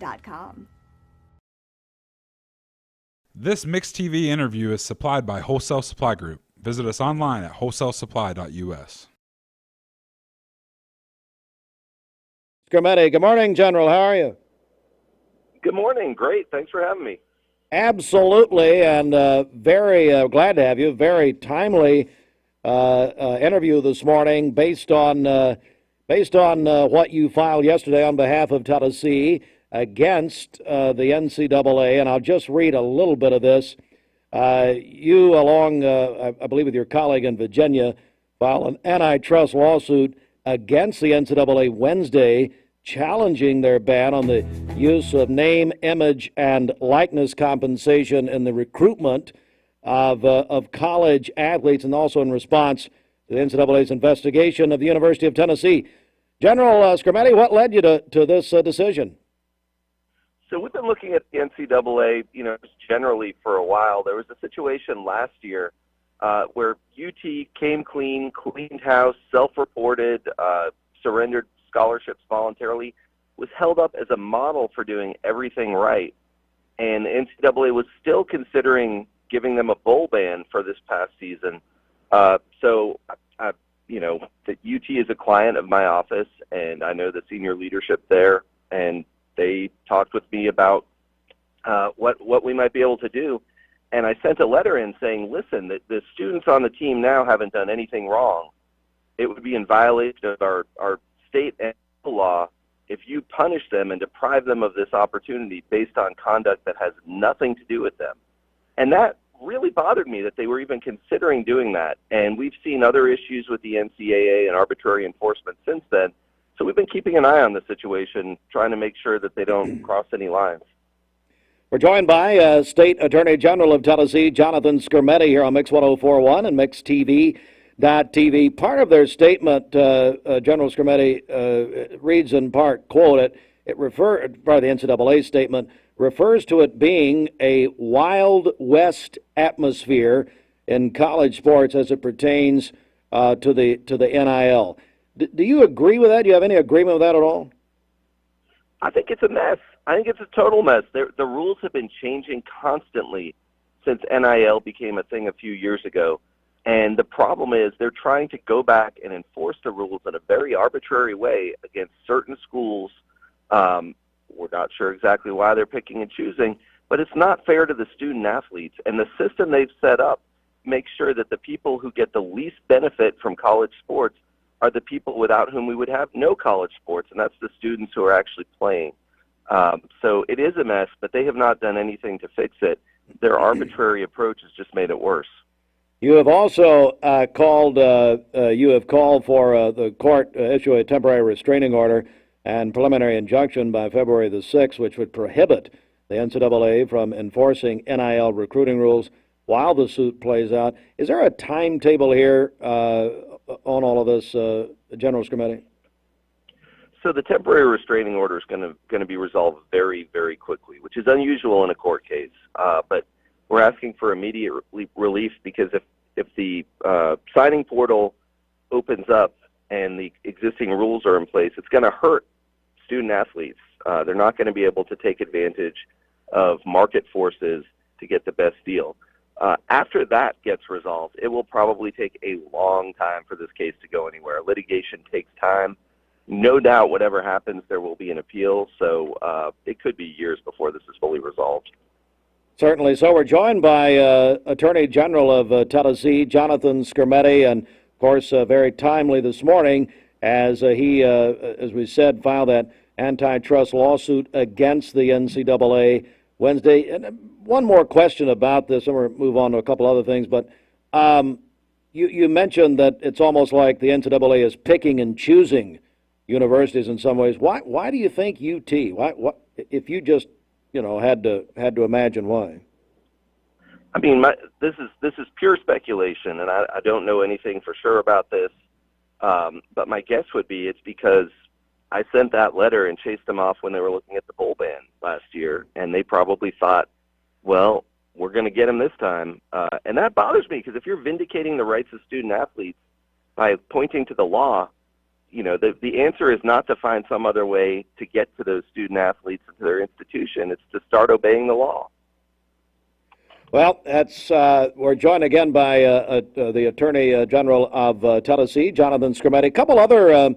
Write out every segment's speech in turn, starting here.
www.wholesalesupply.com. This Mixed TV interview is supplied by Wholesale Supply Group. Visit us online at wholesalesupply.us. Skrmetti, good morning, General. How are you? Good morning. Great. Thanks for having me. Absolutely, and very glad to have you. Very timely interview this morning based on what you filed yesterday on behalf of Tennessee against the NCAA, and I'll just read a little bit of this. You, along, I believe with your colleague in Virginia, filed an antitrust lawsuit against the NCAA Wednesday, challenging their ban on the use of name, image, and likeness compensation in the recruitment of college athletes, and also in response to the NCAA's investigation of the University of Tennessee. General Skrmetti, what led you to this decision? So we've been looking at the NCAA, just generally for a while. There was a situation last year where UT came clean, cleaned house, self-reported, surrendered scholarships voluntarily, was held up as a model for doing everything right. And the NCAA was still considering giving them a bowl ban for this past season. The UT is a client of my office, and I know the senior leadership there, and they talked with me about what we might be able to do. And I sent a letter in saying, listen, the students on the team now haven't done anything wrong. It would be in violation of our state and law if you punish them and deprive them of this opportunity based on conduct that has nothing to do with them. And that really bothered me that they were even considering doing that. And we've seen other issues with the NCAA and arbitrary enforcement since then. So we've been keeping an eye on the situation, trying to make sure that they don't cross any lines. We're joined by State Attorney General of Tennessee, Johnathan Skrmetti, here on Mix 104.1 and MixTV.tv. Part of their statement, General Skrmetti, reads in part, quote, part of the NCAA statement, refers to it being a Wild West atmosphere in college sports as it pertains to the NIL. Do you agree with that? Do you have any agreement with that at all? I think it's a mess. I think it's a total mess. The rules have been changing constantly since NIL became a thing a few years ago. And the problem is they're trying to go back and enforce the rules in a very arbitrary way against certain schools. We're not sure exactly why they're picking and choosing, but it's not fair to the student athletes. And the system they've set up makes sure that the people who get the least benefit from college sports are the people without whom we would have no college sports, and that's the students who are actually playing. So it is a mess, but they have not done anything to fix it. Their arbitrary approach has just made it worse. You have also called for the court issue a temporary restraining order and preliminary injunction by February the 6th, which would prohibit the NCAA from enforcing NIL recruiting rules while the suit plays out. Is there a timetable here on all of this, General Skrmetti? So the temporary restraining order is going to be resolved very, very quickly, which is unusual in a court case. But we're asking for immediate relief because if the signing portal opens up and the existing rules are in place, it's going to hurt student athletes. They're not going to be able to take advantage of market forces to get the best deal. After that gets resolved, it will probably take a long time for this case to go anywhere. Litigation takes time. No doubt whatever happens, there will be an appeal, so it could be years before this is fully resolved. Certainly. So we're joined by Attorney General of Tennessee, Johnathan Skrmetti, and, of course, very timely this morning as he, as we said, filed that antitrust lawsuit against the NCAA Wednesday. And one more question about this, and we'll move on to a couple other things, but you mentioned that it's almost like the NCAA is picking and choosing universities in some ways. Why do you think UT? Why if you just had to imagine why? I mean, this is pure speculation, and I don't know anything for sure about this. But my guess would be it's because I sent that letter and chased them off when they were looking at the bowl ban last year, and they probably thought, well, we're going to get them this time. And that bothers me because if you're vindicating the rights of student athletes by pointing to the law, the answer is not to find some other way to get to those student athletes and to their institution. It's to start obeying the law. Well, we're joined again by the Attorney General of Tennessee, Johnathan Skrmetti. A couple other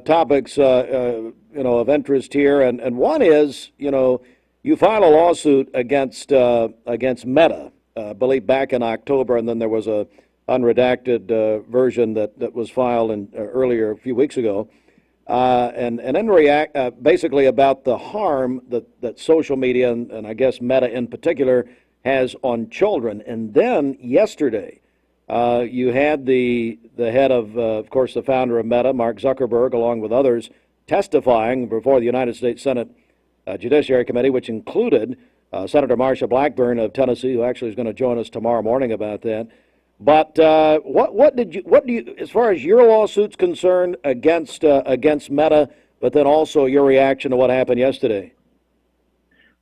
topics, of interest here, and one is, you filed a lawsuit against Meta, I believe back in October, and then there was a unredacted version that was filed earlier a few weeks ago, and then basically about the harm that social media and I guess Meta in particular has on children. And then yesterday, you had the head of course, the founder of Meta, Mark Zuckerberg, along with others, testifying before the United States Senate Judiciary Committee, which included Senator Marsha Blackburn of Tennessee, who actually is going to join us tomorrow morning about that. But what do you, as far as your lawsuit's concerned, against Meta, but then also your reaction to what happened yesterday?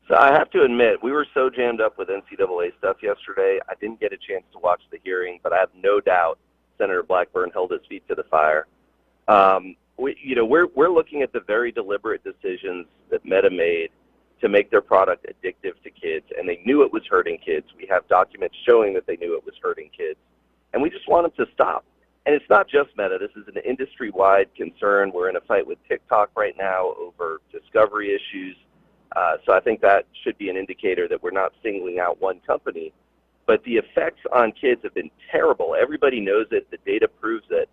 So I have to admit, we were so jammed up with NCAA stuff yesterday, I didn't get a chance to watch the hearing, but I have no doubt Senator Blackburn held his feet to the fire. We're looking at the very deliberate decisions that Meta made to make their product addictive to kids, and they knew it was hurting kids. We have documents showing that they knew it was hurting kids, and we just want them to stop. And it's not just Meta. This is an industry-wide concern. We're in a fight with TikTok right now over discovery issues. So I think that should be an indicator that we're not singling out one company. But the effects on kids have been terrible. Everybody knows it. The data proves it.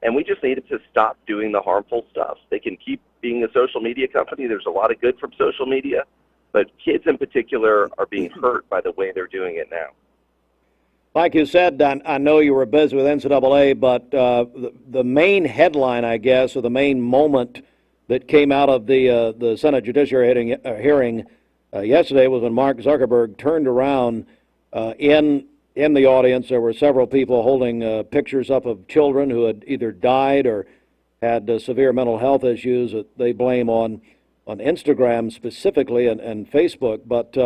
And we just needed to stop doing the harmful stuff. They can keep being a social media company. There's a lot of good from social media. But kids in particular are being hurt by the way they're doing it now. Like you said, I know you were busy with NCAA, but the main headline, I guess, or the main moment that came out of the Senate Judiciary hearing yesterday was when Mark Zuckerberg turned around in the audience. There were several people holding pictures up of children who had either died or had severe mental health issues that they blame on Instagram specifically and Facebook. But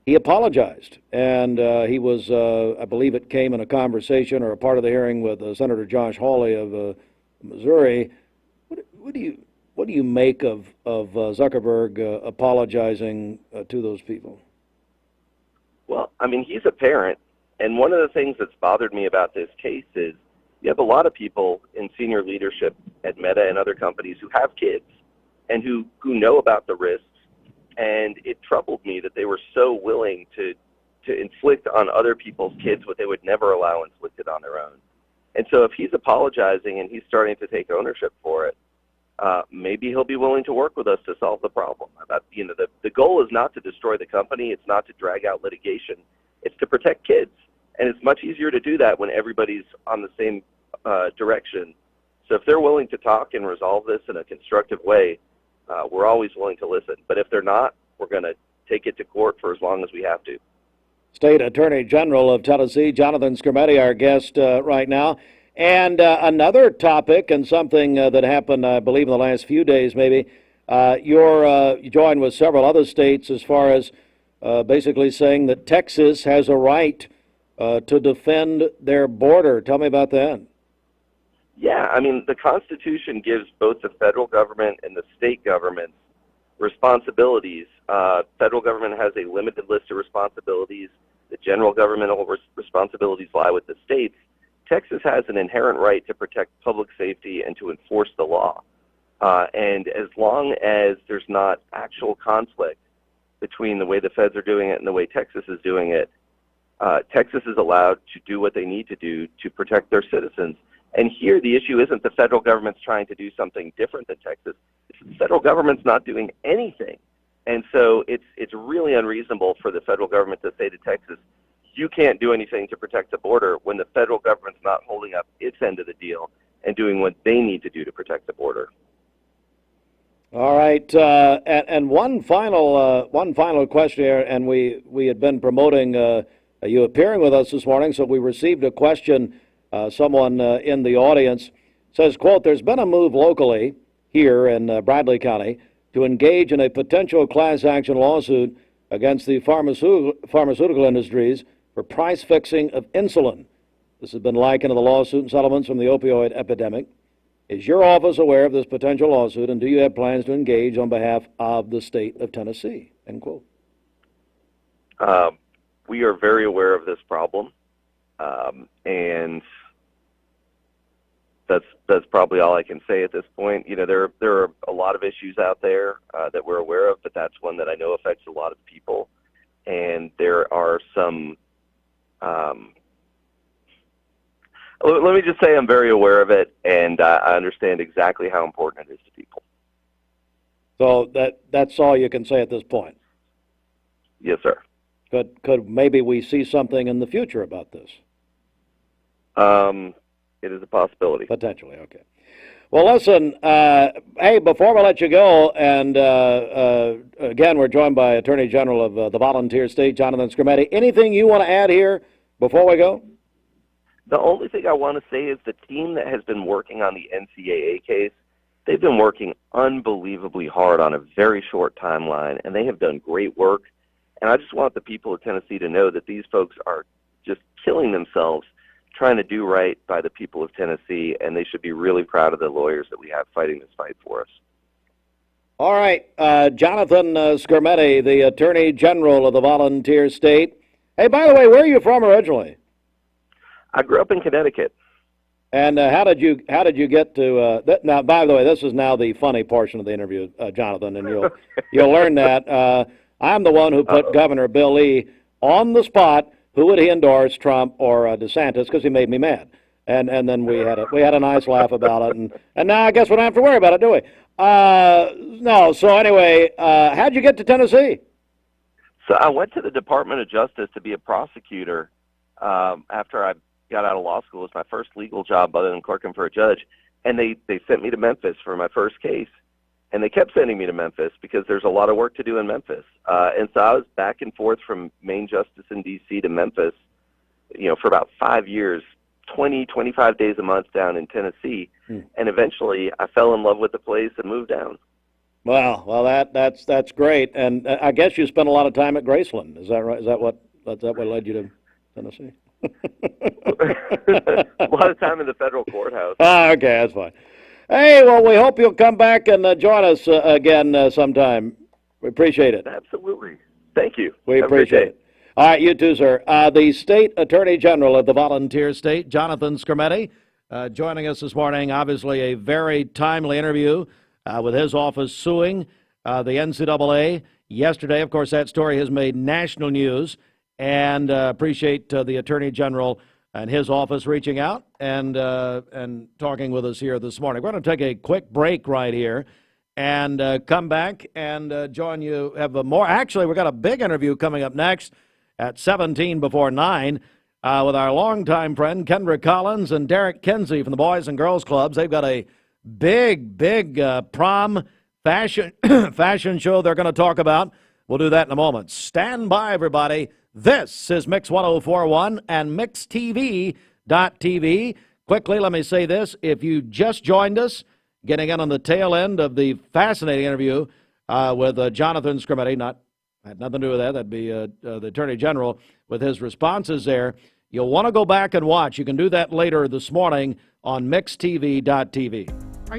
he apologized, and he was, I believe it came in a conversation or a part of the hearing with Senator Josh Hawley of Missouri. What do you make of Zuckerberg apologizing to those people? Well, I mean, he's a parent, and one of the things that's bothered me about this case is you have a lot of people in senior leadership at Meta and other companies who have kids and who know about the risks, and it troubled me that they were so willing to inflict on other people's kids what they would never allow inflicted on their own. And so if he's apologizing and he's starting to take ownership for it, maybe he'll be willing to work with us to solve the problem. The goal is not to destroy the company. It's not to drag out litigation. It's to protect kids. And it's much easier to do that when everybody's on the same direction. So if they're willing to talk and resolve this in a constructive way, we're always willing to listen. But if they're not, we're going to take it to court for as long as we have to. State Attorney General of Tennessee, Johnathan Skrmetti, our guest right now. And another topic, and something that happened, I believe, in the last few days maybe, you joined with several other states as far as basically saying that Texas has a right to defend their border. Tell me about that. Yeah, I mean, the Constitution gives both the federal government and the state governments responsibilities. Federal government has a limited list of responsibilities. The general governmental responsibilities lie with the states. Texas has an inherent right to protect public safety and to enforce the law. And as long as there's not actual conflict between the way the feds are doing it and the way Texas is doing it, Texas is allowed to do what they need to do to protect their citizens. And here the issue isn't the federal government's trying to do something different than Texas. It's the federal government's not doing anything. And so it's really unreasonable for the federal government to say to Texas, you can't do anything to protect the border when the federal government's not holding up its end of the deal and doing what they need to do to protect the border. All right, and one final question here, and we had been promoting you appearing with us this morning, so we received a question. Someone in the audience says, quote, "There's been a move locally here in Bradley County to engage in a potential class action lawsuit against the pharmaceutical industries for price fixing of insulin. This has been likened to the lawsuit and settlements from the opioid epidemic. Is your office aware of this potential lawsuit, and do you have plans to engage on behalf of the state of Tennessee? End quote. We are very aware of this problem, and that's probably all I can say at this point. You know, there are a lot of issues out there that we're aware of, but that's one that I know affects a lot of people. And there are some. Let me just say I'm very aware of it, and I understand exactly how important it is to people. So that's all you can say at this point. Yes, sir. Could maybe we see something in the future about this? It is a possibility. Potentially, okay. Well, listen, hey, before we let you go, and again, we're joined by Attorney General of the Volunteer State, Johnathan Skrmetti. Anything you want to add here before we go? The only thing I want to say is the team that has been working on the NCAA case, they've been working unbelievably hard on a very short timeline, and they have done great work. And I just want the people of Tennessee to know that these folks are just killing themselves trying to do right by the people of Tennessee, and they should be really proud of the lawyers that we have fighting this fight for us. All right, Johnathan Skrmetti, the Attorney General of the Volunteer State. Hey, by the way, where are you from originally? I grew up in Connecticut. And how did you get to now? By the way, this is now the funny portion of the interview, Johnathan, and you'll learn that I'm the one who put Governor Bill Lee on the spot. Who would he endorse, Trump or DeSantis? Because he made me mad, and then we had a nice laugh about it, and now I guess we don't have to worry about it, do we? No. So anyway, how'd you get to Tennessee? So I went to the Department of Justice to be a prosecutor after I got out of law school. It was my first legal job other than clerking for a judge, and they sent me to Memphis for my first case. And they kept sending me to Memphis because there's a lot of work to do in Memphis. And so I was back and forth from Main Justice in D.C. to Memphis, for about 5 years, 25 days a month down in Tennessee. And eventually I fell in love with the place and moved down. Well, that's great. And I guess you spent a lot of time at Graceland. Is that right? Is that what led you to Tennessee? A lot of time in the federal courthouse. Okay, that's fine. Hey, well, we hope you'll come back and join us again sometime. We appreciate it. Absolutely. Thank you. We appreciate it. All right, you too, sir. The State Attorney General of the Volunteer State, Johnathan Skrmetti, joining us this morning. Obviously a very timely interview with his office suing the NCAA. Yesterday, of course, that story has made national news, and appreciate the Attorney General and his office reaching out and talking with us here this morning. We're going to take a quick break right here and come back and join you. Actually, we've got a big interview coming up next at 17 before 9 with our longtime friend Kendra Collins and Derek Kinsey from the Boys and Girls Clubs. They've got a big prom fashion show they're going to talk about. We'll do that in a moment. Stand by, everybody. This is Mix 104.1 and MixTV.tv. Quickly, let me say this. If you just joined us, getting in on the tail end of the fascinating interview with Johnathan Skrmetti, had nothing to do with that. That'd be the Attorney General with his responses there. You'll want to go back and watch. You can do that later this morning on MixTV.tv.